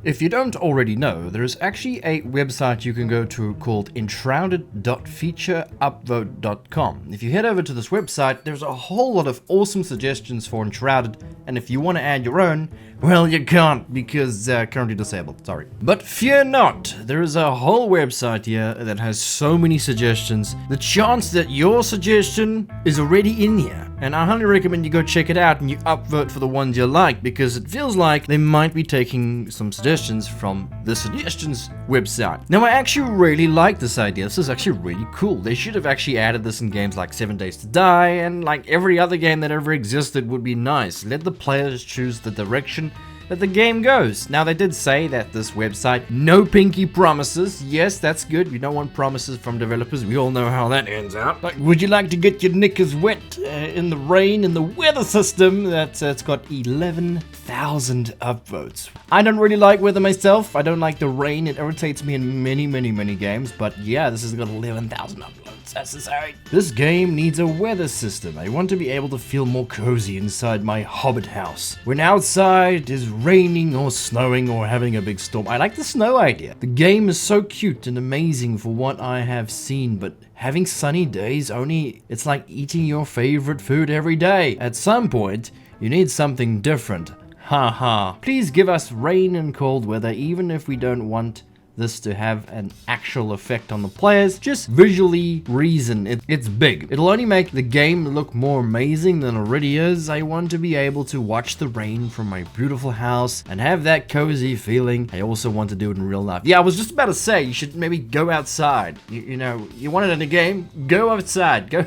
If you don't already know, there is actually a website you can go to called enshrouded.featureupvote.com. If you head over to this website, there's a whole lot of awesome suggestions for Enshrouded, and if you want to add your own, well, you can't because currently disabled, sorry. But fear not, there is a whole website here that has so many suggestions. The chance that your suggestion is already in here, and I highly recommend you go check it out and you upvote for the ones you like, because it feels like they might be taking some suggestions from the suggestions website. Now, I actually really like this idea. This is actually really cool. They should have actually added this in games like 7 Days to Die, and like every other game that ever existed would be nice. Let the players choose the direction that the game goes. Now, they did say that this website, no pinky promises. Yes, that's good. We don't want promises from developers. We all know how that ends out. Like, would you like to get your knickers wet in the rain in the weather system? It's got 11,000 upvotes. I don't really like weather myself. I don't like the rain. It irritates me in many games. But yeah, this has got 11,000 upvotes. Necessary. This game needs a weather system. I want to be able to feel more cozy inside my hobbit house. When outside is raining or snowing or having a big storm. I like the snow idea. The game is so cute and amazing for what I have seen, but having sunny days it's like eating your favorite food every day. At some point, you need something different. Haha. Please give us rain and cold weather, even if we don't want this to have an actual effect on the players. Just visually reason it's big. It'll only make the game look more amazing than it already is. I want to be able to watch the rain from my beautiful house and have that cozy feeling. I also want to do it in real life. Yeah, I was just about to say you should maybe go outside. You know, you want it in a game? Go outside. Go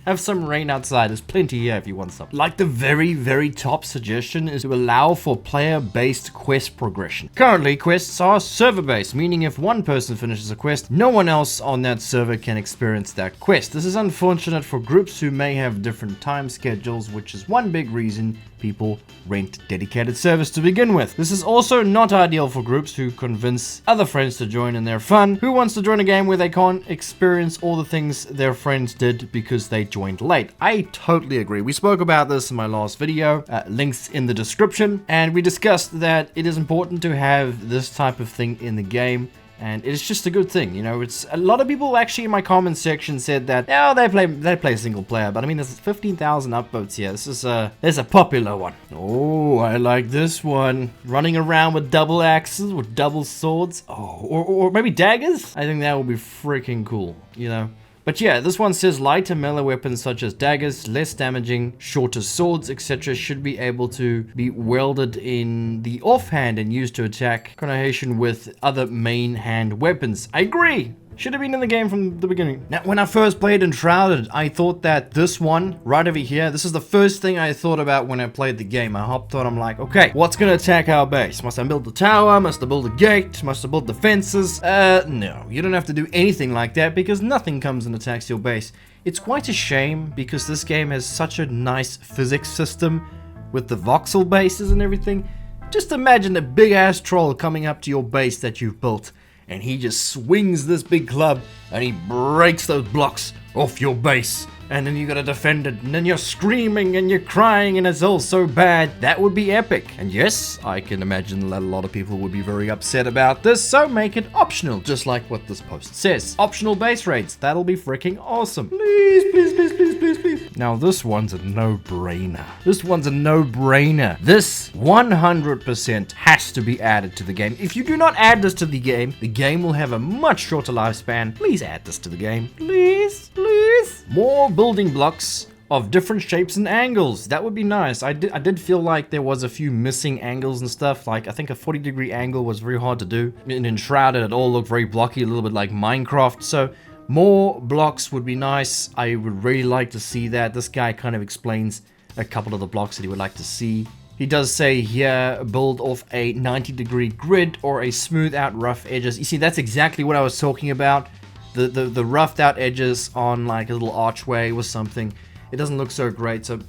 have some rain outside. There's plenty here if you want some. Like the very top suggestion is to allow for player-based quest progression. Currently, quests are server-based, meaning if one person finishes a quest, no one else on that server can experience that quest. This is unfortunate for groups who may have different time schedules, which is one big reason people rent dedicated servers to begin with. This is also not ideal for groups who convince other friends to join in their fun. Who wants to join a game where they can't experience all the things their friends did because they joined late? I totally agree. We spoke about this in my last video, links in the description, and we discussed that it is important to have this type of thing in the game. And it's just a good thing, you know. It's a lot of people actually in my comment section said that, oh, they play single player, but I mean, there's 15,000 upvotes here. This is there's a popular one. Oh, I like this one. Running around with double axes, with double swords. Oh, or maybe daggers. I think that would be freaking cool, you know. But yeah, this one says lighter melee weapons such as daggers, less damaging, shorter swords, etc. should be able to be wielded in the offhand and used to attack connotation with other main hand weapons. I agree! Should have been in the game from the beginning. Now, when I first played Enshrouded, I thought that this one, right over here, this is the first thing I thought about when I played the game. I hopped on, I'm like, okay, what's gonna attack our base? Must I build the tower? Must I build a gate? Must I build the fences? No, you don't have to do anything like that because nothing comes and attacks your base. It's quite a shame because this game has such a nice physics system with the voxel bases and everything. Just imagine a big ass troll coming up to your base that you've built, and he just swings this big club and he breaks those blocks off your base, and then you gotta defend it, and then you're screaming and you're crying and it's all so bad. That would be epic. And yes, I can imagine that a lot of people would be very upset about this, so make it optional, just like what this post says. Optional base raids, that'll be freaking awesome. Please, please, please, please, please, please. Now this one's a no-brainer. This one's a no-brainer. This 100% has to be added to the game. If you do not add this to the game will have a much shorter lifespan. Please add this to the game. Please, please. More building blocks of different shapes and angles. That would be nice. I did feel like there was a few missing angles and stuff. Like, I think a 40-degree angle was very hard to do. In Enshrouded, it all looked very blocky, a little bit like Minecraft. So more blocks would be nice. I would really like to see that. This guy kind of explains a couple of the blocks that he would like to see. He does say here, build off a 90-degree grid or a smooth out rough edges. You see, that's exactly what I was talking about. The roughed out edges on like a little archway or something. It doesn't look so great. So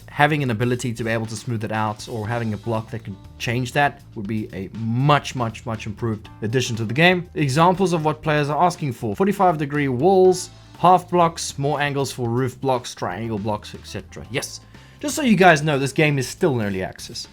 having an ability to be able to smooth it out or having a block that can change that would be a much improved addition to the game. Examples of what players are asking for: 45-degree walls, half blocks, more angles for roof blocks, triangle blocks, etc. Yes, just so you guys know, this game is still in early access.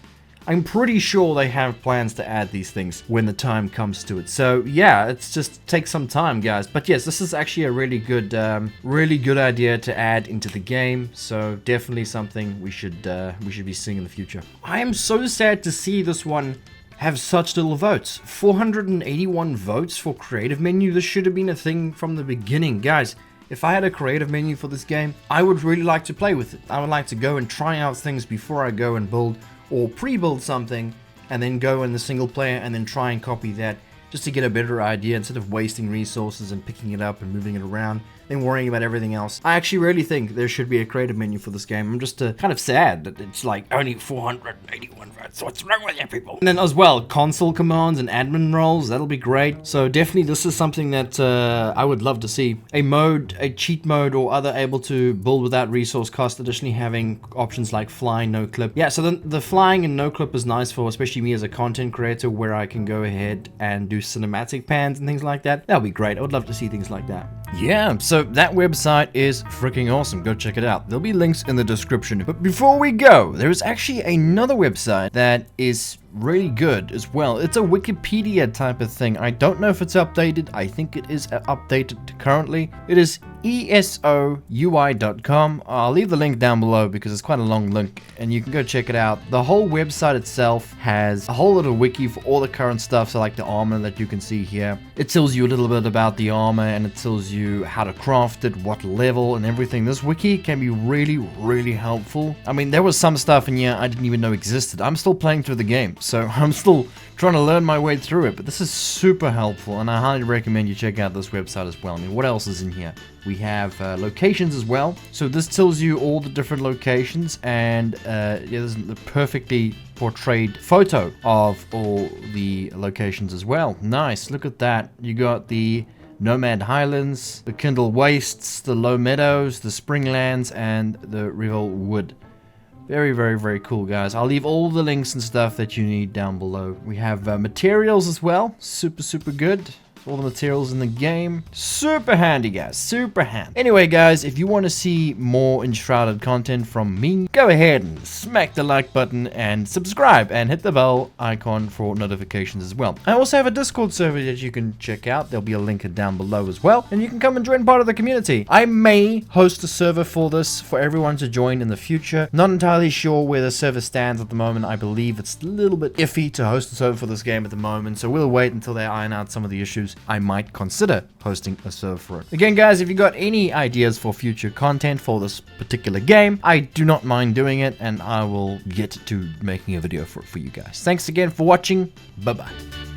I'm pretty sure they have plans to add these things when the time comes to it. So yeah, it's just takes some time, guys. But yes, this is actually a really good idea to add into the game. So definitely something we should be seeing in the future. I am so sad to see this one have such little votes. 481 votes for creative menu. This should have been a thing from the beginning, guys. If I had a creative menu for this game, I would really like to play with it. I would like to go and try out things before I go and build or pre-build something, and then go in the single player and then try and copy that just to get a better idea instead of wasting resources and picking it up and moving it around, then worrying about everything else. I actually really think there should be a creative menu for this game. I'm just kind of sad that it's like only 481 votes. What's wrong with you people? And then as well, console commands and admin roles, that'll be great. So definitely this is something that I would love to see. A cheat mode or other able to build without resource cost, additionally having options like flying, no clip. Yeah, so then the flying and no clip is nice for especially me as a content creator, where I can go ahead and do cinematic pans and things like that. That'll be great. I would love to see things like that. Yeah, so that website is freaking awesome. Go check it out. There'll be links in the description. But before we go, there is actually another website that is really good as well. It's a Wikipedia type of thing. I don't know if it's updated. I think it is updated currently. It is esoui.com. I'll leave the link down below because it's quite a long link and you can go check it out. The whole website itself has a whole little wiki for all the current stuff, so like the armor that you can see here. It tells you a little bit about the armor and it tells you how to craft it, what level and everything. This wiki can be really helpful. I mean, there was some stuff in here I didn't even know existed. I'm still playing through the game, so I'm still trying to learn my way through it, but this is super helpful and I highly recommend you check out this website as well. I mean, what else is in here? We have locations as well. So this tells you all the different locations, and yeah, there's a perfectly portrayed photo of all the locations as well. Nice, look at that. You got the Nomad Highlands, the Kindle Wastes, the Low Meadows, the Springlands, and the Rival Wood. Very cool, guys. I'll leave all the links and stuff that you need down below. We have materials as well. Super good. All the materials in the game. Super handy, guys. Super handy. Anyway, guys, if you want to see more Enshrouded content from me, go ahead and smack the like button and subscribe and hit the bell icon for notifications as well. I also have a Discord server that you can check out. There'll be a link down below as well, and you can come and join part of the community. I may host a server for this for everyone to join in the future. Not entirely sure where the server stands at the moment. I believe it's a little bit iffy to host a server for this game at the moment, so we'll wait until they iron out some of the issues. I might consider hosting a server for it. Again, guys, if you got any ideas for future content for this particular game, I do not mind doing it, and I will get to making a video for you guys. Thanks again for watching. Bye-bye.